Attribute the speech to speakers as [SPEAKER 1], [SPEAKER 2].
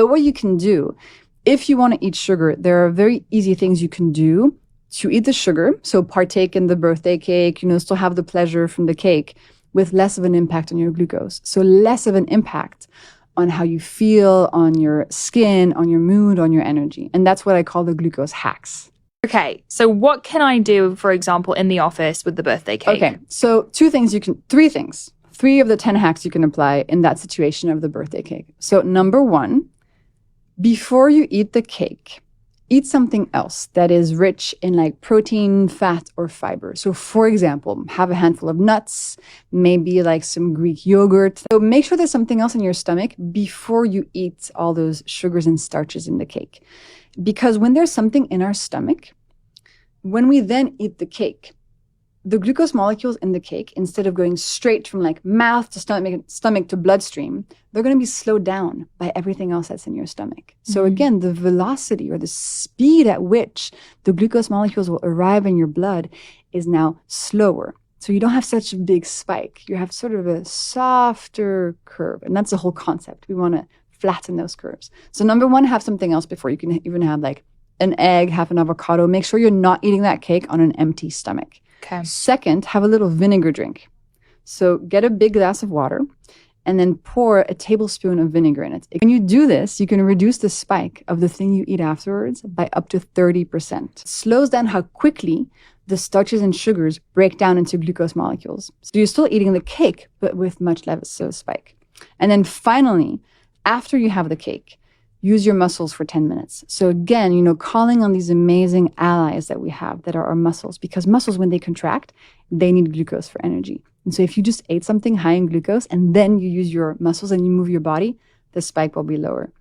[SPEAKER 1] But what you can do, if you want to eat sugar, there are very easy things you can do to eat the sugar. So partake in the birthday cake, still have the pleasure from the cake with less of an impact on your glucose. So less of an impact on how you feel, on your skin, on your mood, on your energy. And that's what I call the glucose hacks.
[SPEAKER 2] Okay, so what can I do, for example, in the office with the birthday cake?
[SPEAKER 1] Okay, so three things. 3 of the 10 hacks you can apply in that situation of the birthday cake. So number 1, before you eat the cake, eat something else that is rich in like protein, fat, or fiber. So for example, have a handful of nuts, maybe like some Greek yogurt. So make sure there's something else in your stomach before you eat all those sugars and starches in the cake. Because when there's something in our stomach, when we then eat the cake, the glucose molecules in the cake, instead of going straight from like mouth to stomach to bloodstream, they're going to be slowed down by everything else that's in your stomach. So again, the velocity or the speed at which the glucose molecules will arrive in your blood is now slower. So you don't have such a big spike. You have sort of a softer curve. And that's the whole concept. We want to flatten those curves. So number 1, have something else before. You can even have like an egg, half an avocado. Make sure you're not eating that cake on an empty stomach.
[SPEAKER 2] Okay.
[SPEAKER 1] Second, have a little vinegar drink. So get a big glass of water and then pour a tablespoon of vinegar in it. When you do this, you can reduce the spike of the thing you eat afterwards by up to 30%. It slows down how quickly the starches and sugars break down into glucose molecules. So you're still eating the cake, but with much less of a spike. And then finally, after you have the cake, use your muscles for 10 minutes. So again, calling on these amazing allies that we have that are our muscles, because muscles, when they contract, they need glucose for energy. And so if you just ate something high in glucose and then you use your muscles and you move your body, the spike will be lower.